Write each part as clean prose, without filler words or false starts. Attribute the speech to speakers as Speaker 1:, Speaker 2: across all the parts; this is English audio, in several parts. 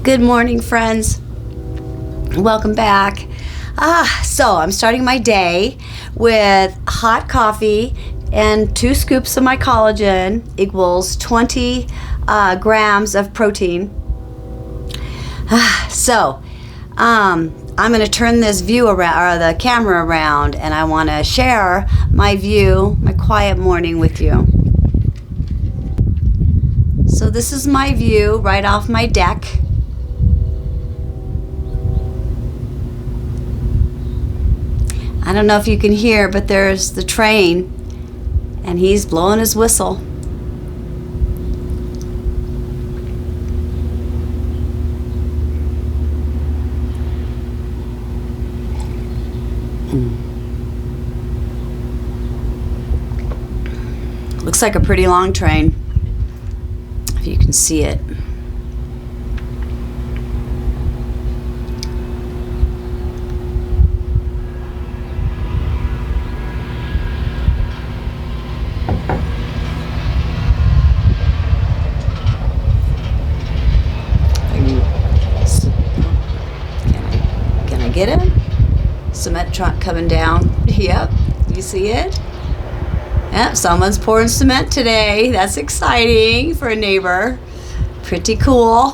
Speaker 1: Good morning, friends. Welcome back. So I'm starting my day with hot coffee and 2 scoops of my collagen equals 20 grams of protein. I'm going to turn this view around, or the camera around, and I want to share my view, my quiet morning with you. So this is my view right off my deck. I don't know if you can hear, but there's the train, and he's blowing his whistle. Looks like a pretty long train, if you can see it. Can I get it? Cement truck coming down. Yep, you see it? Yep, someone's pouring cement today. That's exciting for a neighbor. Pretty cool.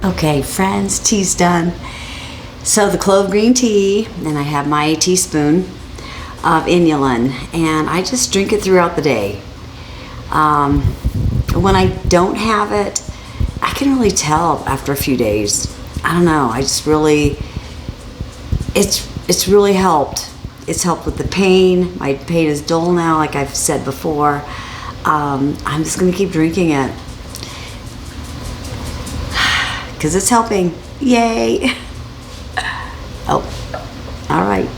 Speaker 1: Okay, friends, tea's done. So the clove green tea, and I have my teaspoon of inulin, and I just drink it throughout the day. When I don't have it, I can really tell after a few days. I don't know, I just really, it's really helped. It's helped with the pain. My pain is dull now, like I've said before. I'm just gonna keep drinking it because it's helping. Yay. Oh, all right.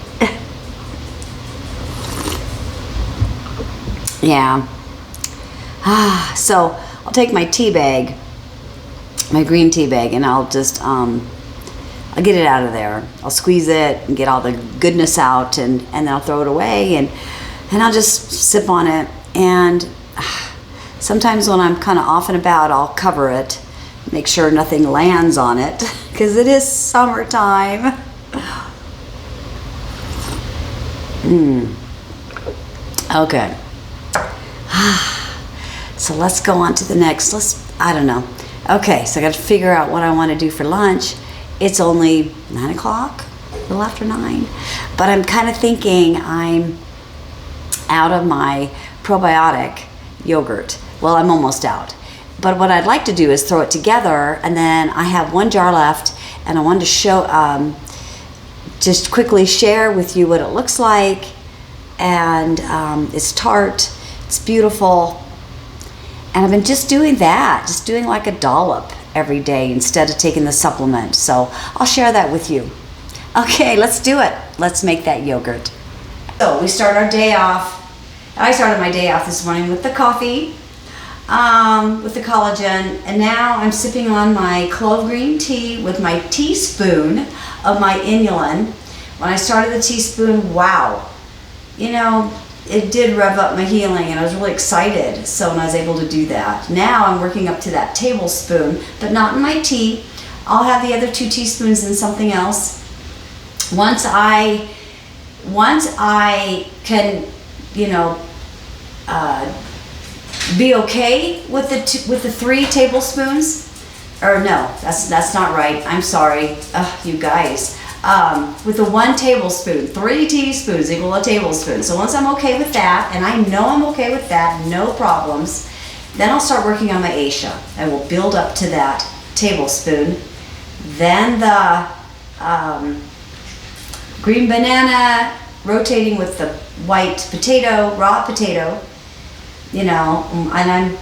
Speaker 1: Yeah. So I'll take my tea bag, my green tea bag, and I'll just I'll get it out of there. I'll squeeze it and get all the goodness out, and then I'll throw it away, and I'll just sip on it. And sometimes when I'm kind of off and about, I'll cover it, make sure nothing lands on it, because it is summertime. Okay. So let's go on to the next. I don't know. Okay, so I got to figure out what I want to do for lunch. It's only 9 o'clock, a little after 9. But I'm kind of thinking I'm out of my probiotic yogurt. Well, I'm almost out. But what I'd like to do is throw it together, and then I have 1 jar left, and I wanted to show, just quickly share with you what it looks like. And it's tart, it's beautiful. And I've been just doing that, just doing like a dollop every day instead of taking the supplement. So I'll share that with you. Okay, let's do it. Let's make that yogurt. So we start our day off. I started my day off this morning with the coffee, with the collagen, and now I'm sipping on my clove green tea with my teaspoon of my inulin. When I started the teaspoon, wow, you know, it did rev up my healing, and I was really excited. So when I was able to do that, now I'm working up to that tablespoon, but not in my tea. I'll have the other 2 teaspoons in something else. Once I can, you know, be okay with the 3 tablespoons, or no, that's not right. I'm sorry, you guys. With the 1 tablespoon, 3 teaspoons equal a tablespoon. So once I'm okay with that, and I know I'm okay with that, no problems, then I'll start working on my Asia. I will build up to that tablespoon. Then the green banana, rotating with the white potato, raw potato, you know, and I'm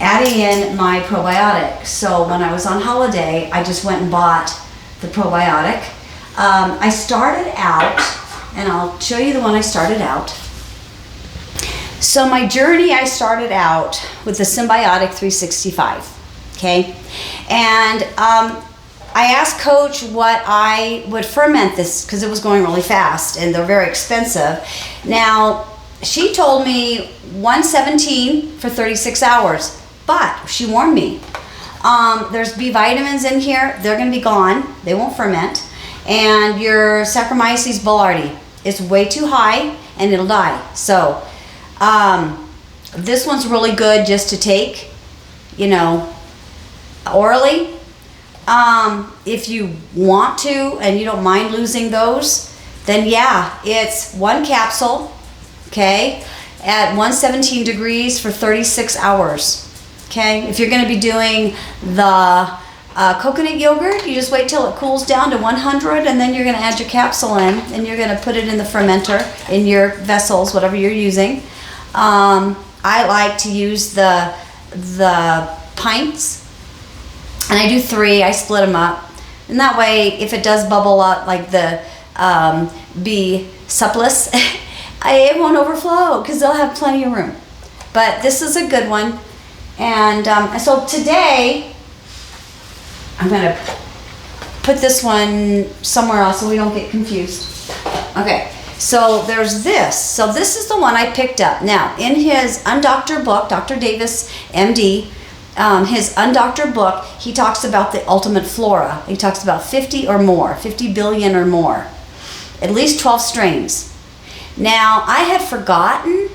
Speaker 1: adding in my probiotic. So when I was on holiday, I just went and bought the probiotic. I started out, and I'll show you the one I started out. So my journey, I started out with the Prebiotic 365, okay? And I asked Coach what I would ferment this, because it was going really fast, and they're very expensive. Now, she told me 117 for 36 hours, but she warned me. There's B vitamins in here. They're going to be gone. They won't ferment. And your Saccharomyces boulardii is way too high and it'll die. So this one's really good just to take, you know, orally. If you want to and you don't mind losing those, then yeah, it's 1 capsule, okay, at 117 degrees for 36 hours. Okay, if you're going to be doing the coconut yogurt, you just wait till it cools down to 100 and then you're going to add your capsule in and you're going to put it in the fermenter in your vessels, whatever you're using. I like to use the pints, and I do 3. I split them up, and that way if it does bubble up like the B supplus, it won't overflow because they'll have plenty of room. But this is a good one. And so today, I'm going to put this one somewhere else so we don't get confused. Okay, so there's this. So this is the one I picked up. Now, in his undoctored book, Dr. Davis, MD, his undoctored book, he talks about the ultimate flora. He talks about 50 or more, 50 billion or more, at least 12 strains. Now, I had forgotten,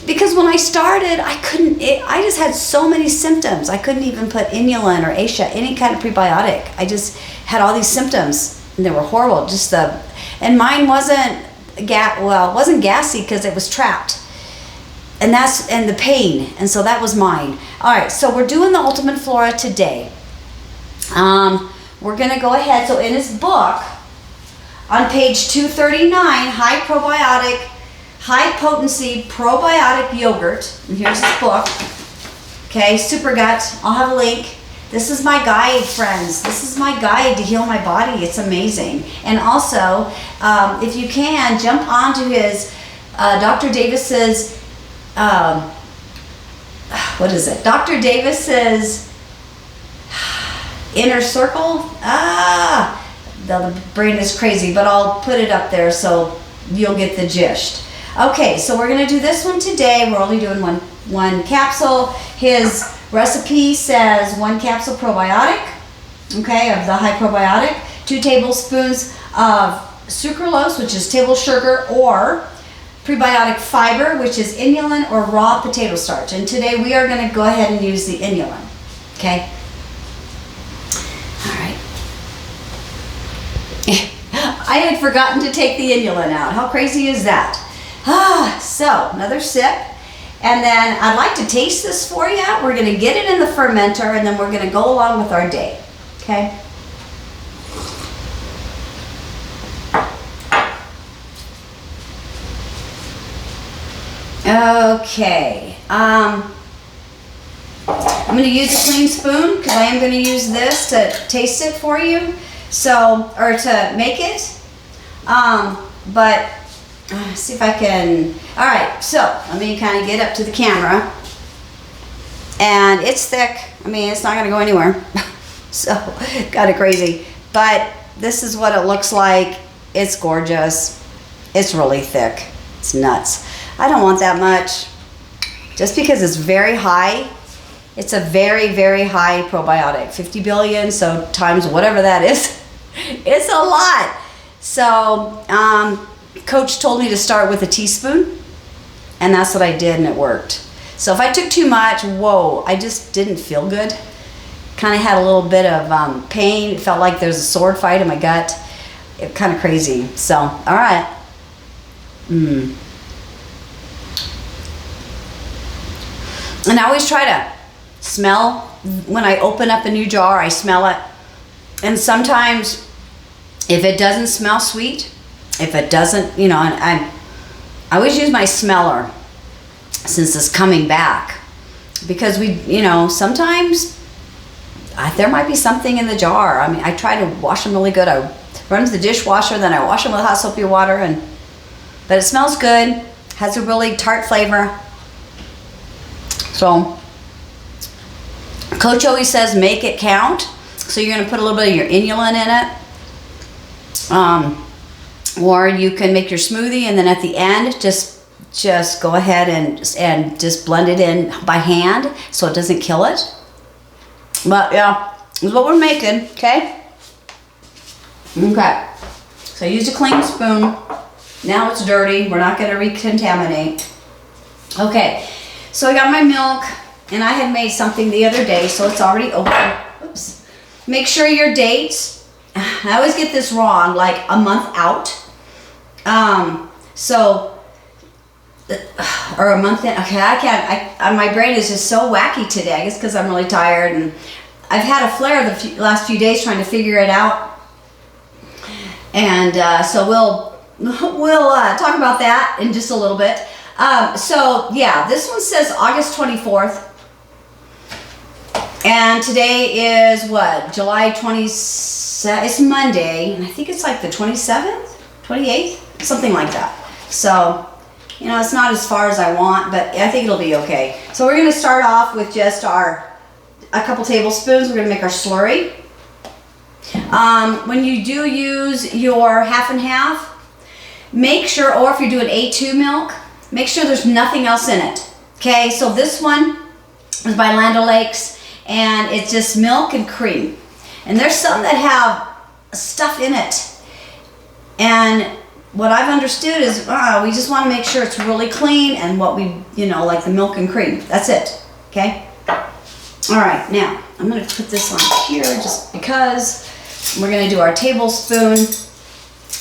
Speaker 1: because when I started, I just had so many symptoms. I couldn't even put inulin or Asia, any kind of prebiotic. I just had all these symptoms, and they were horrible. And mine wasn't gassy because it was trapped. And the pain, and so that was mine. All right, so we're doing the Ultimate Flora today. We're gonna go ahead, so in his book, on page 239, high potency probiotic yogurt, and here's his book. Okay, Super Gut, I'll have a link. This is my guide, friends. This is my guide to heal my body. It's amazing. And also, if you can, jump onto his Dr. Davis's, what is it? Dr. Davis's Inner Circle. The brain is crazy, but I'll put it up there so you'll get the gist. Okay, so we're going to do this one today. We're only doing one capsule. His recipe says 1 capsule probiotic, okay, of the High-Probiotic, 2 tablespoons of sucralose, which is table sugar, or prebiotic fiber, which is inulin or raw potato starch. And today we are going to go ahead and use the inulin, okay? All right. I had forgotten to take the inulin out. How crazy is that? So another sip, and then I'd like to taste this for you. We're going to get it in the fermenter, and then we're going to go along with our day. Okay. Okay. I'm going to use a clean spoon because I am going to use this to taste it for you. So, or to make it. But see if I can. All right, so let me kind of get up to the camera, and it's thick. I mean, it's not going to go anywhere. So kind of crazy, but this is what it looks like. It's gorgeous. It's really thick. It's nuts. I don't want that much, just because it's very high. It's a very, very high probiotic, 50 billion. So times whatever that is, it's a lot. So Coach told me to start with a teaspoon, and that's what I did, and it worked. So if I took too much, whoa, I just didn't feel good. Kind of had a little bit of pain. It felt like there's a sword fight in my gut. It kind of crazy. So, all right. And I always try to smell when I open up a new jar. I smell it, and sometimes if it doesn't smell sweet, if it doesn't, you know, and I always use my smeller since it's coming back, because we, you know, sometimes there might be something in the jar. I mean, I try to wash them really good. I run to the dishwasher, then I wash them with hot soapy water, but it smells good, has a really tart flavor. So Coach always says make it count. So you're going to put a little bit of your inulin in it. Or you can make your smoothie, and then at the end, just go ahead and just blend it in by hand so it doesn't kill it. But yeah, this is what we're making, okay? Okay. So I used a clean spoon. Now it's dirty. We're not going to recontaminate. Okay. So I got my milk, and I had made something the other day, so it's already open. Oops. Make sure your dates, I always get this wrong, like a month out. Or a month in. Okay, I can't. My brain is just so wacky today. I guess because I'm really tired, and I've had a flare the last few days trying to figure it out. And so we'll talk about that in just a little bit. So yeah, this one says August 24th. And today is what? July 27th. It's Monday, and I think it's like the 27th, 28th, something like that. So, you know, it's not as far as I want, but I think it'll be okay. So we're going to start off with just a couple tablespoons. We're going to make our slurry. When you do use your half and half, make sure, or if you're doing A2 milk, make sure there's nothing else in it. Okay, so this one is by Land O'Lakes, and it's just milk and cream. And there's some that have stuff in it. And what I've understood is we just want to make sure it's really clean and what we, like the milk and cream. That's it. Okay? All right, now I'm going to put this on here just because we're going to do our tablespoon.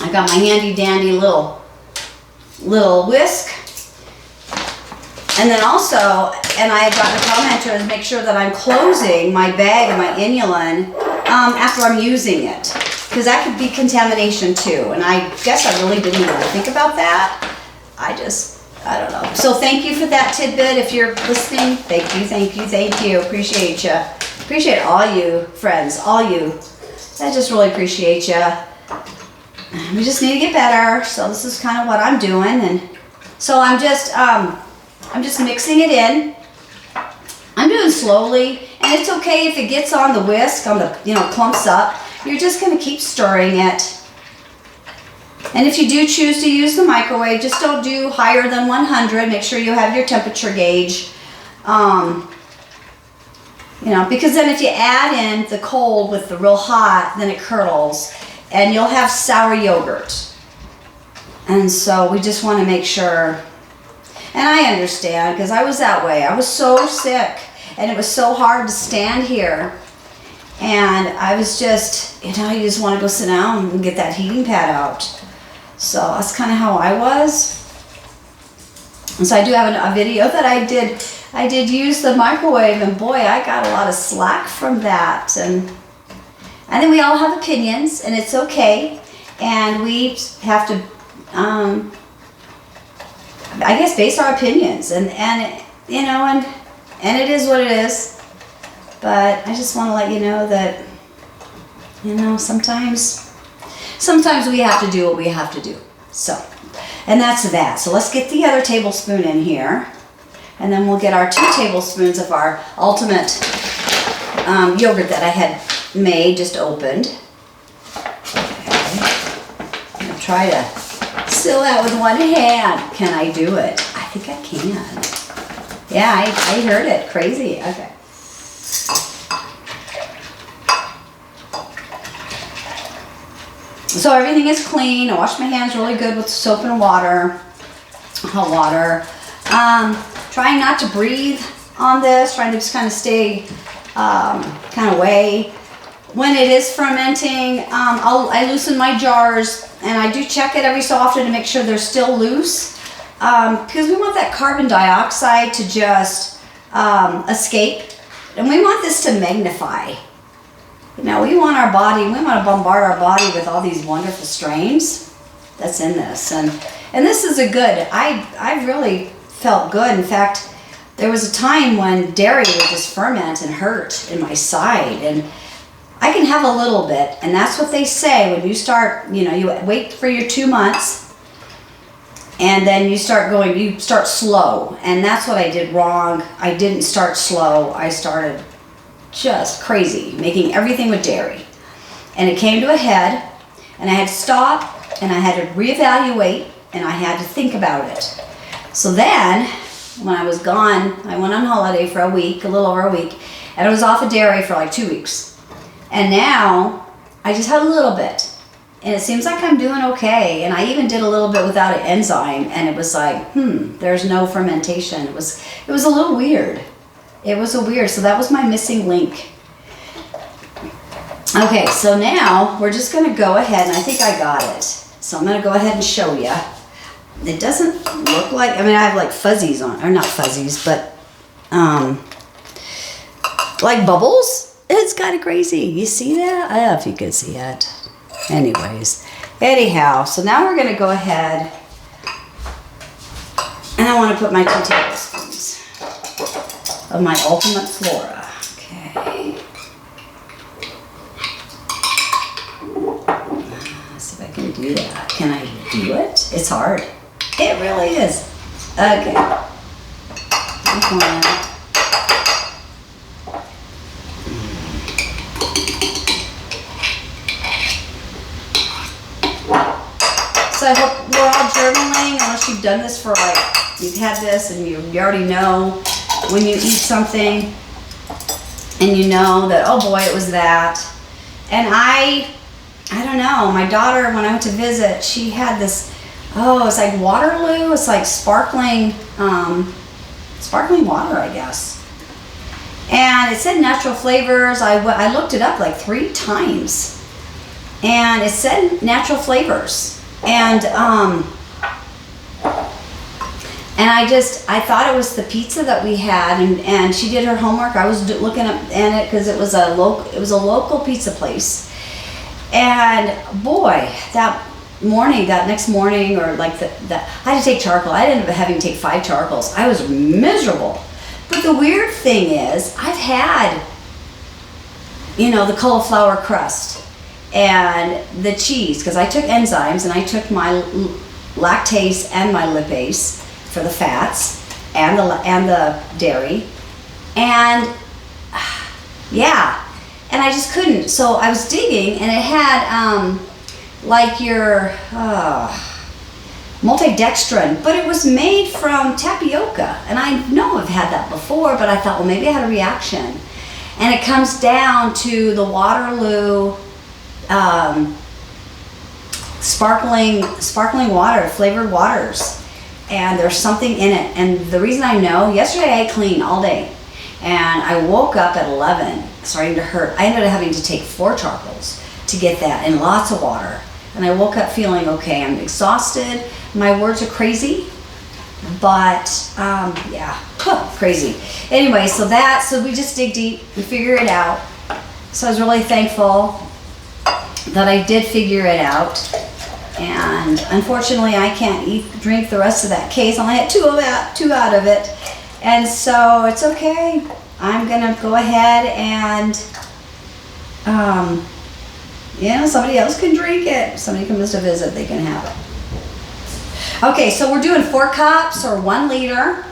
Speaker 1: I got my handy dandy little whisk. And then also, and I have gotten a commenter to make sure that I'm closing my bag of my inulin after I'm using it. Because that could be contamination too. And I guess I really didn't even think about that. I don't know. So thank you for that tidbit if you're listening. Thank you. Appreciate you. Appreciate all you friends, all you. I just really appreciate you. We just need to get better. So this is kind of what I'm doing. And so I'm just mixing it in. I'm doing slowly. And it's okay if it gets on the whisk, clumps up. You're just going to keep stirring it. And if you do choose to use the microwave, just don't do higher than 100. Make sure you have your temperature gauge. Because then if you add in the cold with the real hot, then it curdles. And you'll have sour yogurt. And so we just want to make sure. And I understand because I was that way. I was so sick. And it was so hard to stand here. And I was just, you just want to go sit down and get that heating pad out. So that's kind of how I was. And so I do have a video that I did use the microwave, and boy, I got a lot of slack from that. And then we all have opinions, and it's okay. And we have to, I guess, base our opinions. And it is what it is. But I just want to let you know that, sometimes we have to do what we have to do. So, and that's that. So let's get the other tablespoon in here. And then we'll get our 2 tablespoons of our ultimate yogurt that I had made, just opened. Okay. I'm going to try to seal that with one hand. Can I do it? I think I can. Yeah, I heard it. Crazy. Okay. So everything is clean. I wash my hands really good with soap and water, hot water. Trying not to breathe on this, trying to just kind of stay kind of away. When it is fermenting, I loosen my jars, and I do check it every so often to make sure they're still loose, because we want that carbon dioxide to just escape, and we want this to magnify. We want our body, we want to bombard our body with all these wonderful strains that's in this. And this is a good, I really felt good. In fact, there was a time when dairy would just ferment and hurt in my side. And I can have a little bit. And that's what they say when you start, you wait for your 2 months. And then you start slow. And that's what I did wrong. I didn't start slow. I started just crazy, making everything with dairy. And it came to a head, and I had to stop, and I had to reevaluate, and I had to think about it. So then, when I was gone, I went on holiday for a week, a little over a week, And I was off of dairy for like 2 weeks. And now I just had a little bit. And it seems like I'm doing okay. And I even did a little bit without an enzyme. And it was like, there's no fermentation. It was a little weird. It was a weird. So that was my missing link. Okay, so now we're just going to go ahead. And I think I got it. So I'm going to go ahead and show you. It doesn't look like, I mean, I have like fuzzies on, or not fuzzies, but like bubbles. It's kind of crazy. You see that? I don't know if you can see it. Anyhow, so now we're going to go ahead and I want to put my 2 tablespoons of my Ultimate Flora. Okay. Let's see if I can do that. Can I do it? It's hard. It really is. Okay. So I hope we're all journaling, unless you've done this for like, you've had this and you already know when you eat something and you know that, oh boy, it was that. And I don't know, my daughter, when I went to visit, she had this, it's like Waterloo, it's like sparkling water, I guess. And it said natural flavors. I looked it up like 3 times and it said natural flavors. And I thought it was the pizza that we had, and she did her homework. I was looking up in it because it was a local pizza place. And boy, that next morning, or like I had to take charcoal. I ended up having to take 5 charcoals. I was miserable. But the weird thing is, I've had, the cauliflower crust and the cheese, because I took enzymes and I took my lactase and my lipase for the fats and the dairy, and and I just couldn't. So I was digging, and it had like your multidextrin, but it was made from tapioca, and I know I've had that before, but I thought, well, maybe I had a reaction. And it comes down to the Waterloo sparkling water, flavored waters, and there's something in it. And the reason I know, yesterday I ate clean all day, and I woke up at 11 starting to hurt. I ended up having to take 4 charcoals to get that, and lots of water. And I woke up feeling okay. I'm exhausted. My words are crazy, but crazy. Anyway, so we just dig deep and figure it out. So I was really thankful that I did figure it out. And unfortunately, I can't drink the rest of that case. I only had 2 out of it. And so it's okay. I'm gonna go ahead and, somebody else can drink it. If somebody comes to visit, they can have it. Okay, so we're doing 4 cups or 1 liter.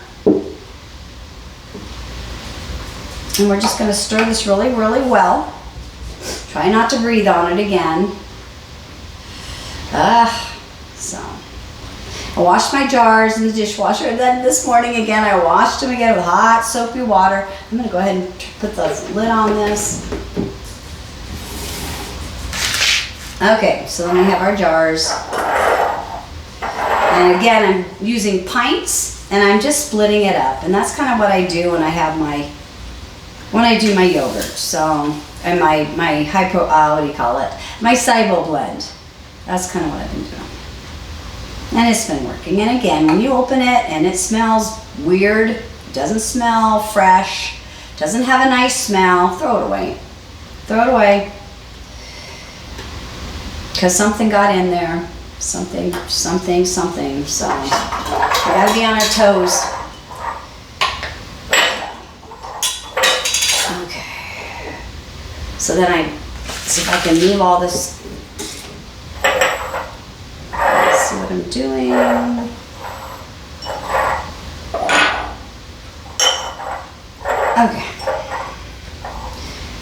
Speaker 1: And we're just gonna stir this really, really well. Try not to breathe on it again. So I washed my jars in the dishwasher, and then this morning again I washed them again with hot soapy water. I'm going to go ahead and put the lid on this. Okay, so then we have our jars. And again, I'm using pints, and I'm just splitting it up. And that's kind of what I do when I have when I do my yogurt. So, and my my Cybo blend. That's kind of what I've been doing. And it's been working. And again, when you open it and it smells weird, it doesn't smell fresh, doesn't have a nice smell, throw it away. Throw it away. Because something got in there. Something. So, we gotta be on our toes. Okay. So then I see if I can move all this. See what I'm doing. Okay.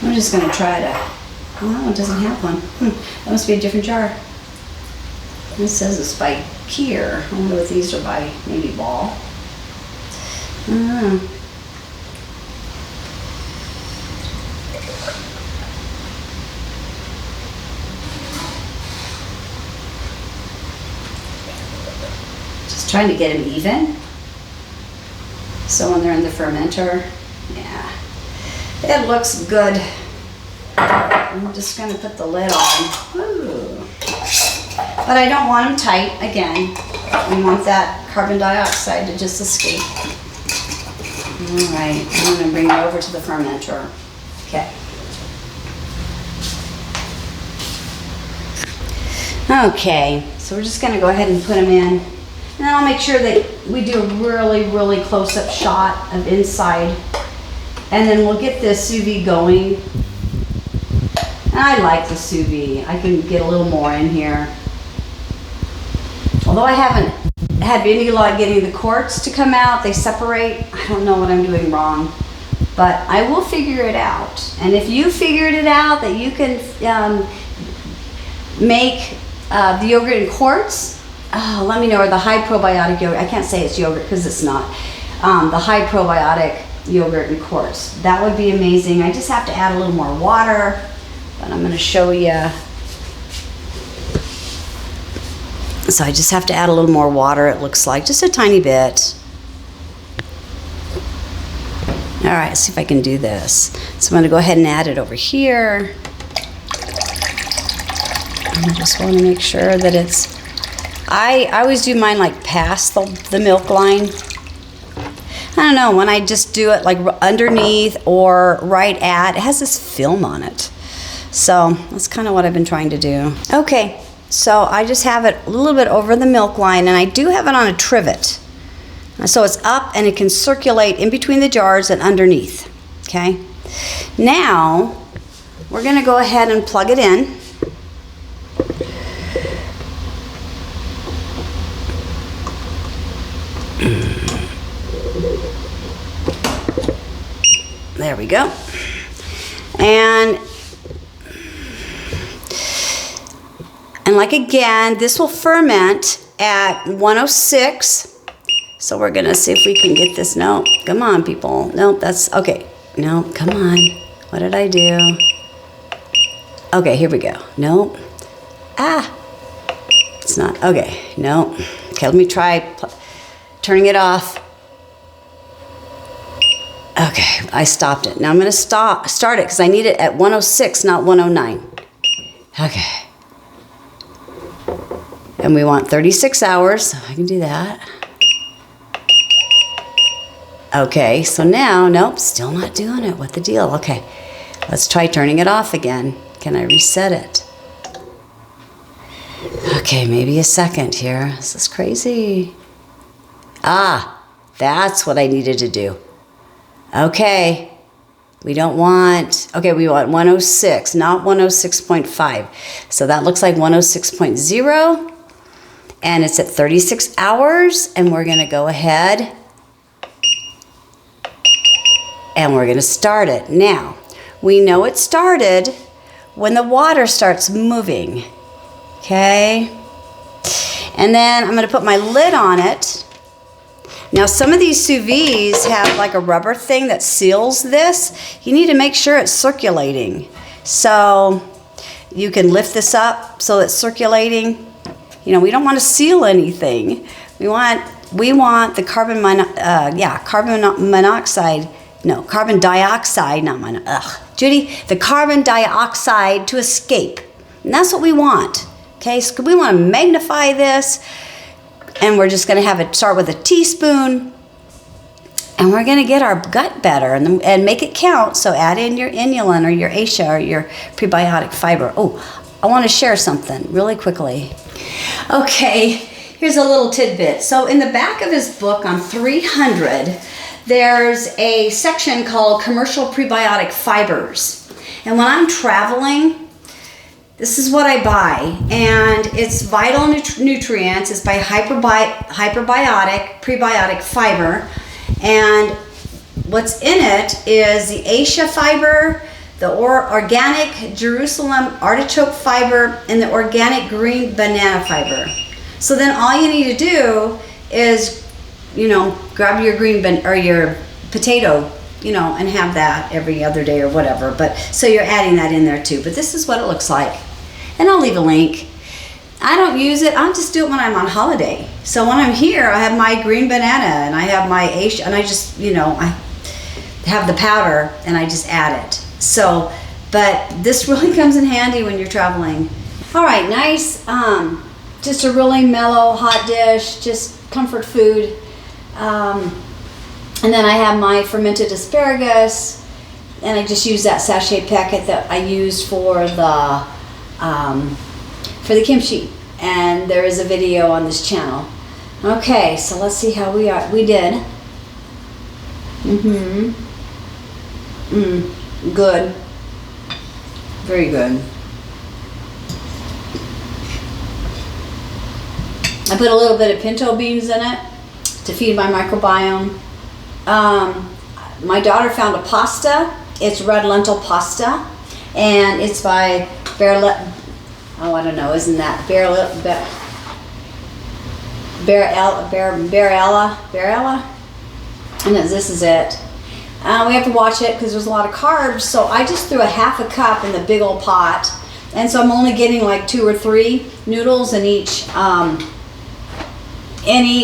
Speaker 1: I'm just going to try to, well, it doesn't have one. That must be a different jar. It says it's by Kier. I wonder if these are by maybe Ball. I don't know. Just trying to get them even. So when they're in the fermenter, yeah, it looks good. I'm just gonna put the lid on. Ooh. But I don't want them tight, again. We want that carbon dioxide to just escape. All right, I'm gonna bring it over to the fermenter. Okay. Okay, so we're just gonna go ahead and put them in. And then I'll make sure that we do a really, really close-up shot of inside. And then we'll get this sous vide going. And I like the sous vide. I can get a little more in here. Although I haven't had any luck getting the quarts to come out, they separate. I don't know what I'm doing wrong. But I will figure it out. And if you figured it out that you can make the yogurt in quarts, let me know. Or the high-probiotic yogurt. I can't say it's yogurt because it's not. The high-probiotic yogurt in quarts. That would be amazing. I just have to add a little more water. But I'm going to show you. So I just have to add a little more water, it looks like. Just a tiny bit. All right, let's see if I can do this. So I'm going to go ahead and add it over here. I just want to make sure that it's... I always do mine like past the milk line. I don't know, when I just do it like underneath or right at, it has this film on it. So that's kind of what I've been trying to do. Okay, so I just have it a little bit over the milk line, and I do have it on a trivet. So it's up and it can circulate in between the jars and underneath, okay? Now, we're gonna go ahead and plug it in. There we go. And like again, this will ferment at 106. So we're gonna see if we can get this. No, come on people. No, that's okay. No, come on. What did I do? Okay, here we go. Nope. It's not. Okay, no. Okay, let me try turning it off. Okay, I stopped it. Now I'm gonna start it because I need it at 106, not 109. Okay. And we want 36 hours, so I can do that. Okay, so now, nope, still not doing it. What the deal? Okay, let's try turning it off again. Can I reset it? Okay, maybe a second here. This is crazy. That's what I needed to do. Okay, we want 106, not 106.5. So that looks like 106.0. And it's at 36 hours, and we're gonna go ahead and we're gonna start it. Now, we know it started when the water starts moving, okay? And then I'm gonna put my lid on it. Now, some of these sous vides have like a rubber thing that seals this. You need to make sure it's circulating. So you can lift this up so it's circulating. You know, we don't want to seal anything. We want the carbon dioxide, Judy, the carbon dioxide to escape. And that's what we want, okay? So we want to magnify this, and we're just going to have it start with a teaspoon, and we're going to get our gut better and make it count. So add in your inulin or your ASHA or your prebiotic fiber. Oh, I want to share something really quickly. Okay, here's a little tidbit. So in the back of his book on 300, there's a section called Commercial Prebiotic Fibers. And when I'm traveling, this is what I buy. And it's Vital Nutrients. It's by Hyperbiotic Prebiotic Fiber. And what's in it is the ASHA fiber, the organic Jerusalem artichoke fiber, and the organic green banana fiber. So then all you need to do is, you know, grab your your potato, you know, and have that every other day or whatever. But so you're adding that in there too. But this is what it looks like. And I'll leave a link. I don't use it. I'll just do it when I'm on holiday. So when I'm here, I have my green banana and I have my Asia, and I just, I have the powder and I just add it. So, but this really comes in handy when you're traveling. All right, nice, just a really mellow hot dish, just comfort food. And then I have my fermented asparagus, and I just use that sachet packet that I used for the kimchi. And there is a video on this channel. Okay, so let's see how we did. Good. Very good. I put a little bit of pinto beans in it to feed my microbiome. My daughter found a pasta. It's red lentil pasta, and it's by I don't know, isn't that Barella? And this is it. We have to watch it because there's a lot of carbs, so I just threw a half a cup in the big old pot, and so I'm only getting like 2 or 3 noodles in each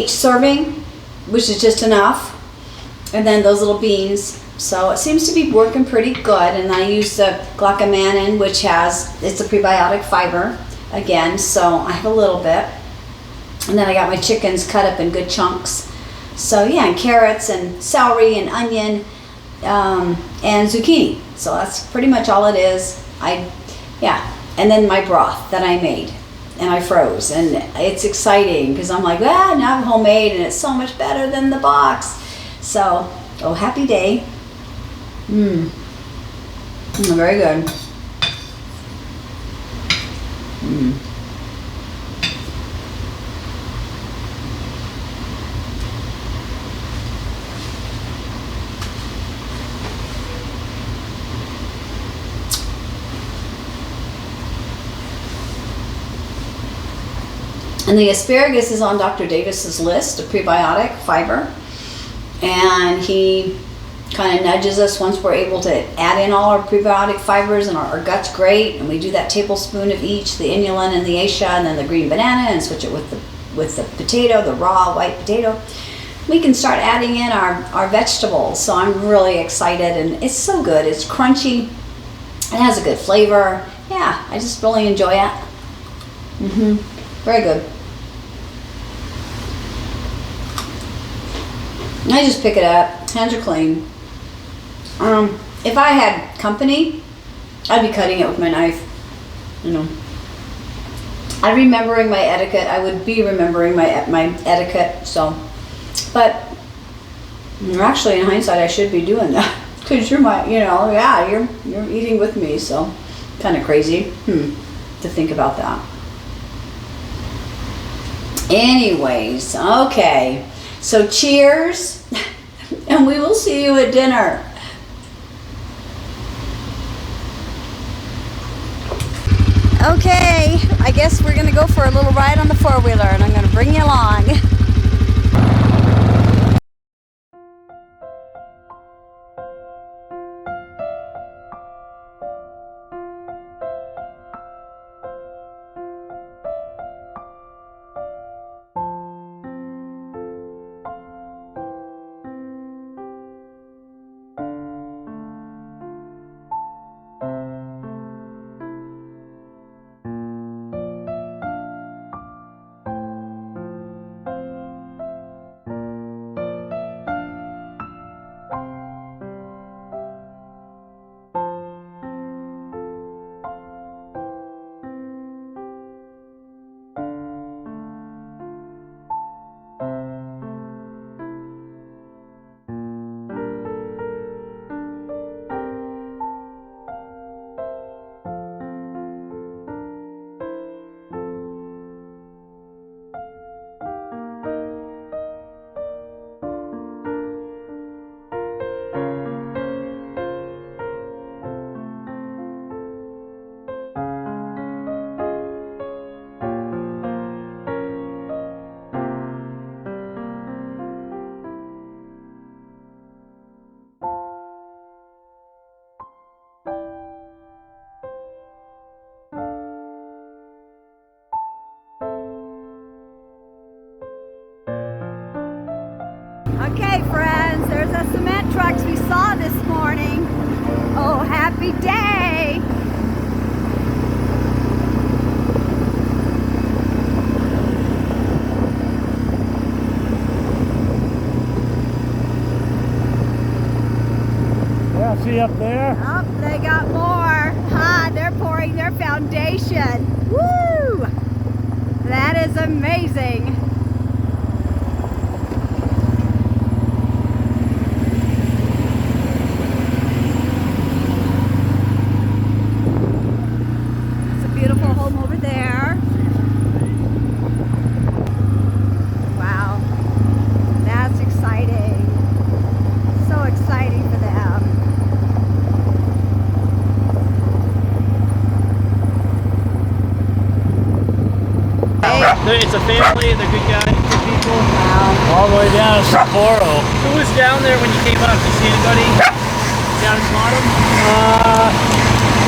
Speaker 1: serving, which is just enough, and then those little beans. So it seems to be working pretty good, and I use the glucomannan, which it's a prebiotic fiber again, so I have a little bit. And then I got my chickens cut up in good chunks. So yeah, and carrots and celery and onion and zucchini. So that's pretty much all it is. And then my broth that I made and I froze, and it's exciting because I'm like, now I'm homemade and it's so much better than the box. So, happy day. Very good. And the asparagus is on Dr. Davis's list of prebiotic fiber, and he kind of nudges us once we're able to add in all our prebiotic fibers, and our gut's great, and we do that tablespoon of each, the inulin and the acacia, and then the green banana, and switch it with the potato, the raw white potato. We can start adding in our vegetables. So I'm really excited, and it's so good. It's crunchy, it has a good flavor. Yeah, I just really enjoy it. Very good. I just pick it up, hands are clean. If I had company, I'd be cutting it with my knife, I'm remembering my etiquette. I would be remembering my etiquette. So, but actually, in hindsight, I should be doing that because you're you're eating with me. So, kind of crazy to think about that. Anyways, okay. So cheers, and we will see you at dinner. Okay, I guess we're gonna go for a little ride on the four-wheeler, and I'm gonna bring you along. Okay, friends, there's the cement trucks we saw this morning. Oh, happy day!
Speaker 2: Yeah, see up there?
Speaker 1: Oh, they got more. They're pouring their foundation. Woo! That is amazing. It's a beautiful home over there. Wow. That's exciting. So exciting for them.
Speaker 3: It's a family, they're good guys, good people.
Speaker 1: Wow.
Speaker 2: All the way down to Sapporo.
Speaker 3: Who was down there when you came up? Did you see anybody down at the bottom?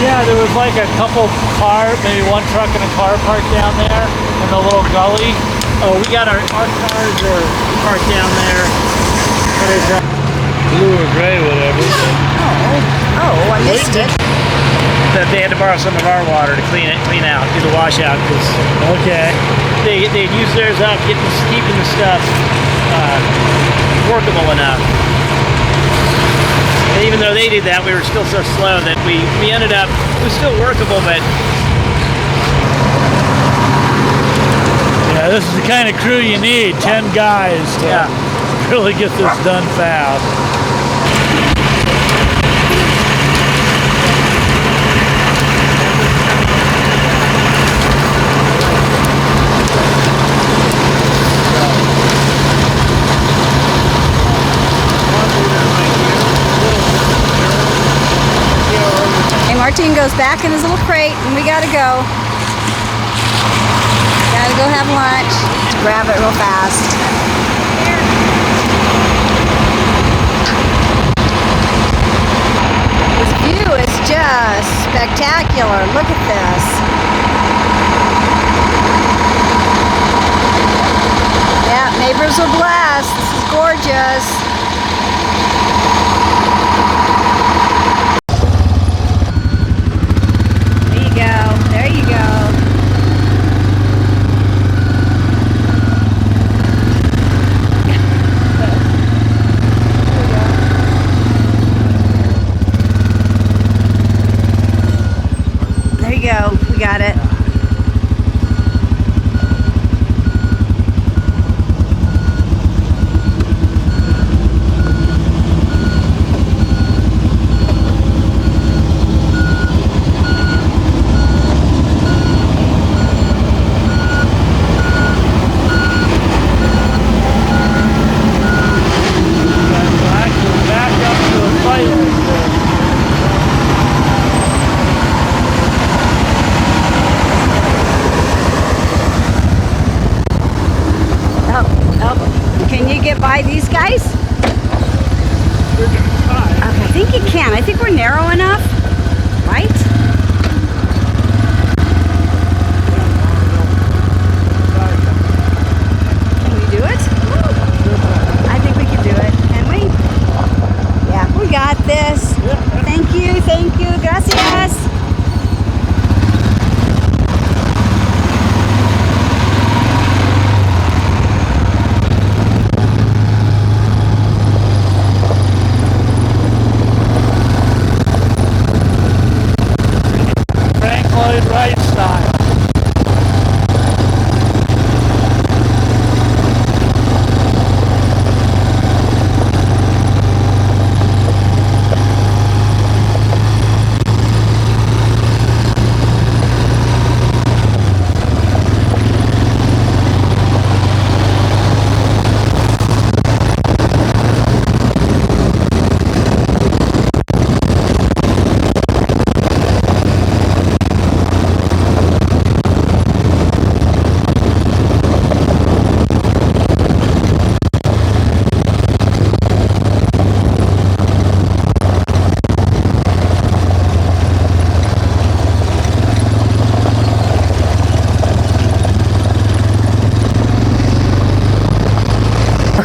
Speaker 2: Yeah, there was like a couple maybe one truck and a car parked down there in the little gully.
Speaker 3: Oh, we got our cars are parked down there. What is that?
Speaker 2: Blue or gray, whatever.
Speaker 1: Oh, I missed it.
Speaker 3: That they had to borrow some of our water to clean out, do the washout, because
Speaker 2: Okay.
Speaker 3: they'd use theirs up, keeping the stuff workable enough. And even though they did that, we were still so slow that we ended up, it was still workable, but
Speaker 2: Yeah, this is the kind of crew you need. 10 guys to really get this done fast.
Speaker 1: Hey, Martin goes back in his little crate and we gotta go. Gotta go have lunch. Let's grab it real fast. This view is just spectacular. Look at this. Yeah, neighbors are blessed. This is gorgeous. There you go. There you go. We got it. Can you get by these guys? Okay, I think you can. I think we're narrow enough, right? Can we do it? I think we can do it. Can we? Yeah, we got this. Thank you, thank you. Gracias.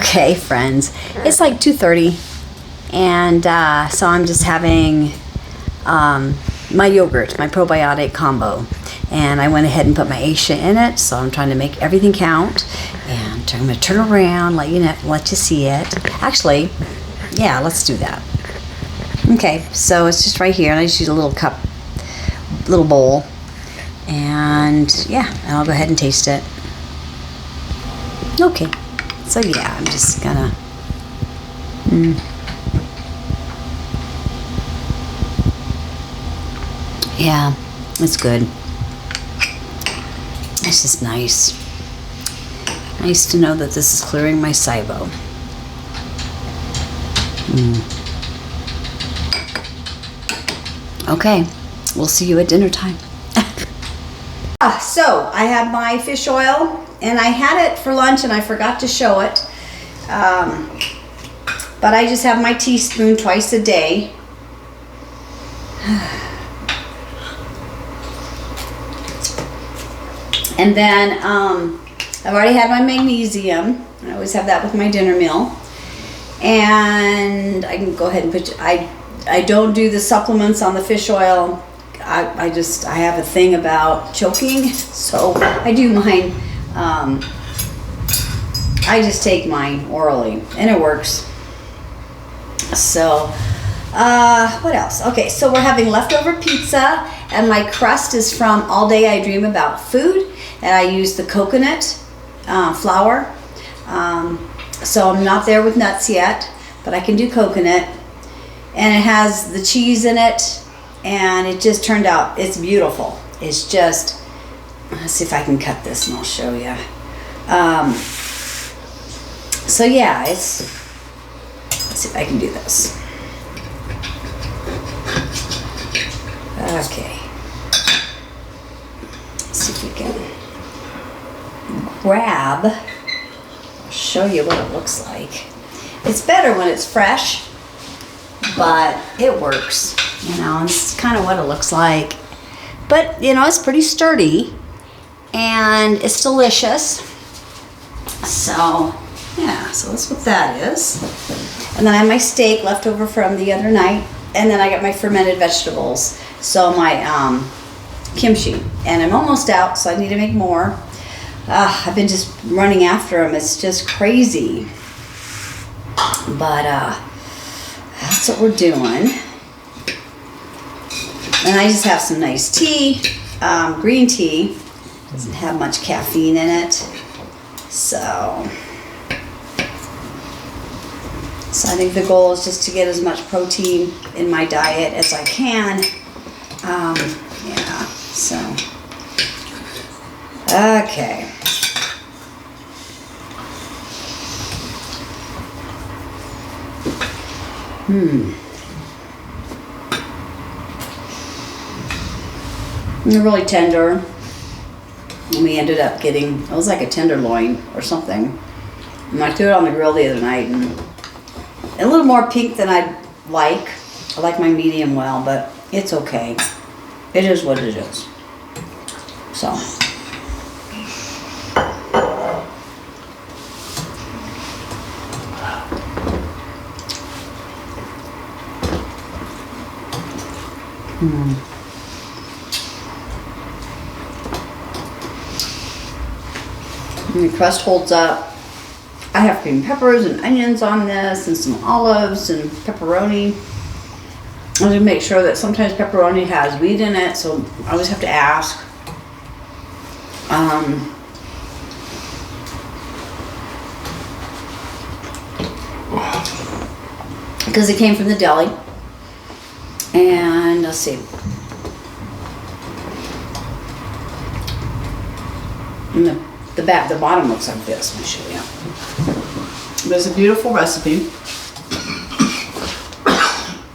Speaker 1: Okay, friends, it's like 2:30, and so I'm just having my yogurt, my probiotic combo, and I went ahead and put my Asia in it, so I'm trying to make everything count, and I'm going to turn around, let you see it. Actually, yeah, let's do that. Okay, so it's just right here, and I just use a little cup, little bowl, and yeah, and I'll go ahead and taste it. Okay, so yeah, I'm just gonna yeah, it's good. It's just nice to know that this is clearing my SIBO. Okay, we'll see you at dinner time. So I have my fish oil, and I had it for lunch and I forgot to show it. But I just have my teaspoon twice a day. And then I've already had my magnesium. I always have that with my dinner meal. And I can go ahead and put, I don't do the supplements on the fish oil. I have a thing about choking, so I do mine. I just take mine orally, and it works. So, what else? Okay, so we're having leftover pizza, and my crust is from All Day I Dream About Food, and I use the coconut flour. So I'm not there with nuts yet, but I can do coconut, and it has the cheese in it, and it just turned out, it's beautiful. It's just, let's see if I can cut this and I'll show you. So yeah, let's see if I can do this. Okay. Let's see if we can grab, I'll show you what it looks like. It's better when it's fresh, but it works, you know, and it's kind of what it looks like. But, you know, it's pretty sturdy, and it's delicious. So, yeah, so that's what that is. And then I have my steak left over from the other night, and then I got my fermented vegetables. So my kimchi, and I'm almost out, so I need to make more. I've been just running after them. It's just crazy. But that's what we're doing. And I just have some nice tea, green tea. Doesn't have much caffeine in it. So I think the goal is just to get as much protein in my diet as I can. Yeah, so. Okay. And they're really tender. And we ended up getting, it was like a tenderloin or something. And I threw it on the grill the other night, and a little more pink than I'd like. I like my medium well, but it's okay. It is what it is. So. And the crust holds up. I have green peppers and onions on this, and some olives and pepperoni. I have to make sure that sometimes pepperoni has wheat in it, so I always have to ask. Because it came from the deli. And let's see. And the bottom looks like this. Let me show you. There's a beautiful recipe.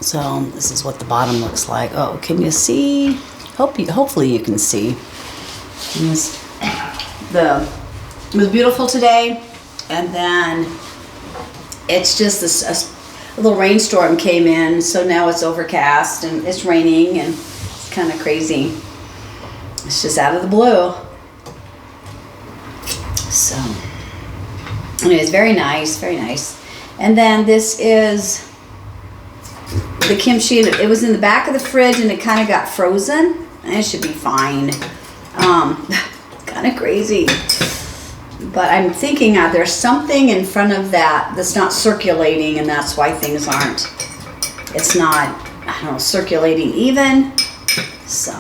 Speaker 1: So this is what the bottom looks like. Oh, can you see? Hopefully you can see. It was beautiful today, and then it's just a little rainstorm came in, so now it's overcast and it's raining, and it's kind of crazy. It's just out of the blue. So And it was very nice, very nice. And then this is the kimchi. It was in the back of the fridge and it kind of got frozen. It should be fine. Kind of crazy. But I'm thinking there's something in front of that that's not circulating, and that's why things aren't, it's not, I don't know, circulating even. So,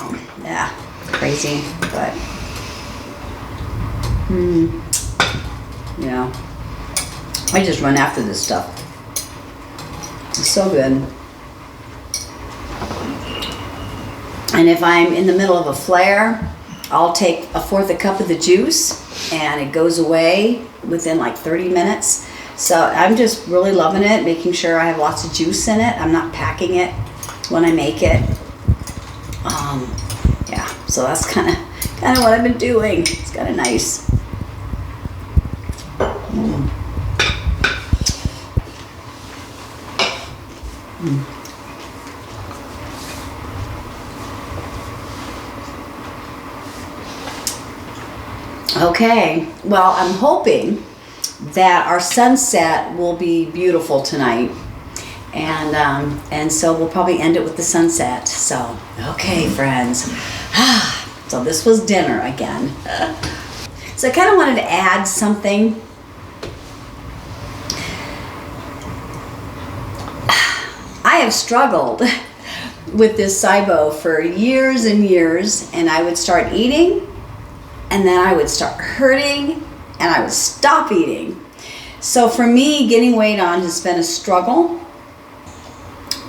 Speaker 1: yeah, crazy, but, yeah. I just run after this stuff. It's so good. And if I'm in the middle of a flare, I'll take 1/4 cup of the juice and it goes away within like 30 minutes. So I'm just really loving it, making sure I have lots of juice in it. I'm not packing it when I make it. Yeah, so that's kind of what I've been doing. It's kind of nice. Okay, well, I'm hoping that our sunset will be beautiful tonight, and so we'll probably end it with the sunset. So, okay, friends. So this was dinner again. So I kind of wanted to add something. I have struggled with this SIBO for years and years, and I would start eating, and then I would start hurting, and I would stop eating. So for me, getting weight on has been a struggle.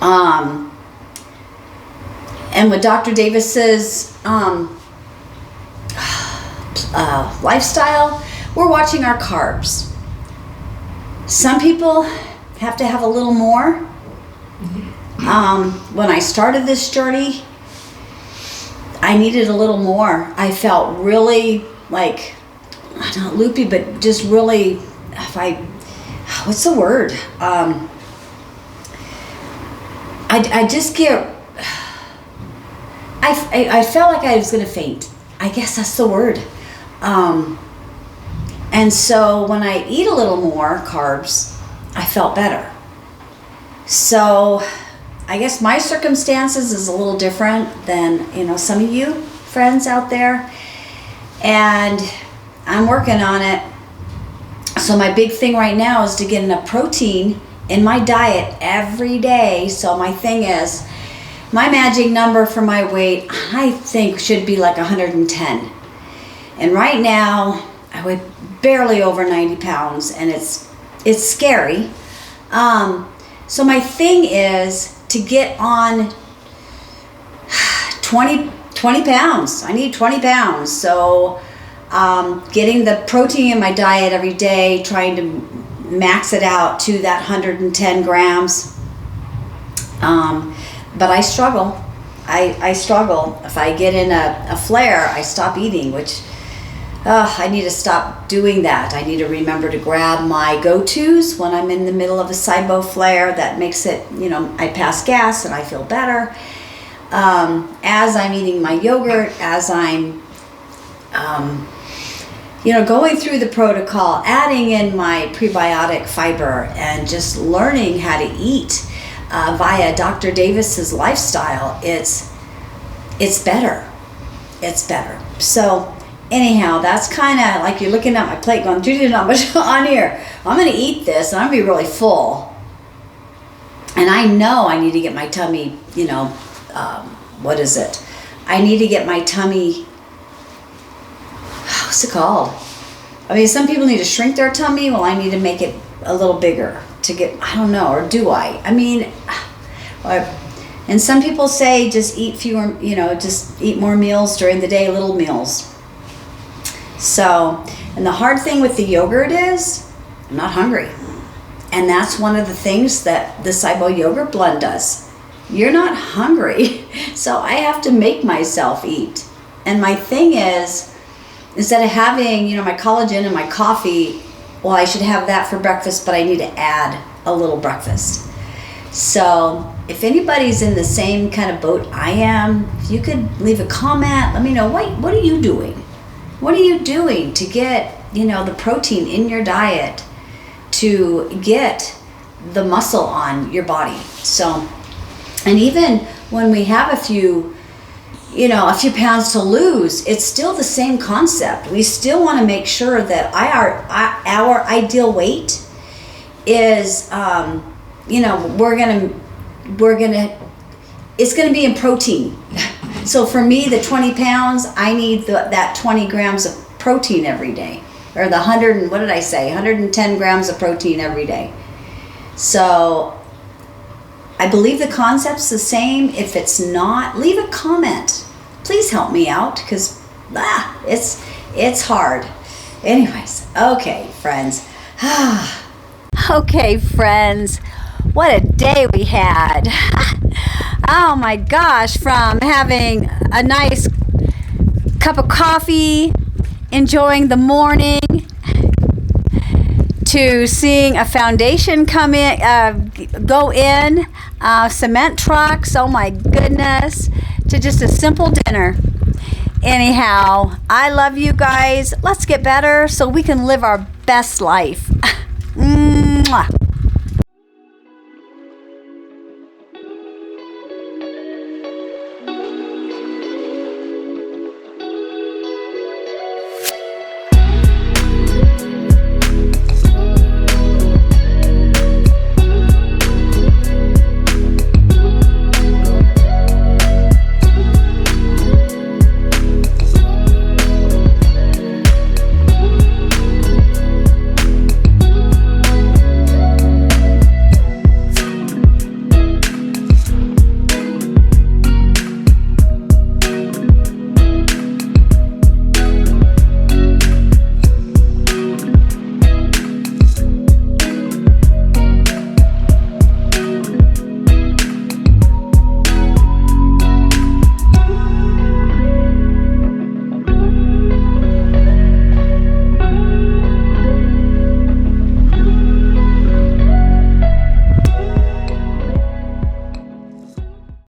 Speaker 1: And with Dr. Davis's lifestyle, we're watching our carbs. Some people have to have a little more. When I started this journey, I needed a little more. I felt really like, I don't know, loopy, but just really, what's the word? I just get, I felt like I was going to faint. I guess that's the word. And so when I eat a little more carbs, I felt better. So I guess my circumstances is a little different than, some of you friends out there. And I'm working on it. So my big thing right now is to get enough protein in my diet every day. So my thing is, my magic number for my weight, I think, should be like 110. And right now, I weigh barely over 90 pounds, and it's scary. So my thing is to get on 20 pounds. I need 20 pounds. So getting the protein in my diet every day, trying to max it out to that 110 grams. But I struggle. I struggle. If I get in a flare, I stop eating, which I need to stop doing that. I need to remember to grab my go-tos when I'm in the middle of a SIBO flare. That makes it, I pass gas and I feel better. As I'm eating my yogurt, as I'm, going through the protocol, adding in my prebiotic fiber and just learning how to eat via Dr. Davis's lifestyle, it's better. It's better. So anyhow, that's kind of like you're looking at my plate going, there's not much on here. I'm going to eat this and I'm going to be really full. And I know I need to get my tummy, what is it? I need to get my tummy, what's it called? I mean, some people need to shrink their tummy. Well, I need to make it a little bigger to get, I don't know, or do I? I mean, and some people say just eat fewer, just eat more meals during the day, little meals. So, and the hard thing with the yogurt is I'm not hungry. And that's one of the things that the SIBO yogurt blend does. You're not hungry. So I have to make myself eat. And my thing is, instead of having, my collagen and my coffee, well, I should have that for breakfast, but I need to add a little breakfast. So if anybody's in the same kind of boat I am, if you could leave a comment, let me know, what are you doing? What are you doing to get, the protein in your diet to get the muscle on your body. So, and even when we have a few pounds to lose, it's still the same concept. We still want to make sure that our ideal weight is, it's going to be in protein. So for me, the 20 pounds, I need that 20 grams of protein every day, or the 110 grams of protein every day. So I believe the concept's the same. If it's not, leave a comment. Please help me out, because it's hard. Anyways, okay, friends. Okay, friends. What a day we had. Oh my gosh, from having a nice cup of coffee, enjoying the morning, to seeing a foundation go in, cement trucks, oh my goodness, to just a simple dinner. Anyhow, I love you guys. Let's get better so we can live our best life. Mwah.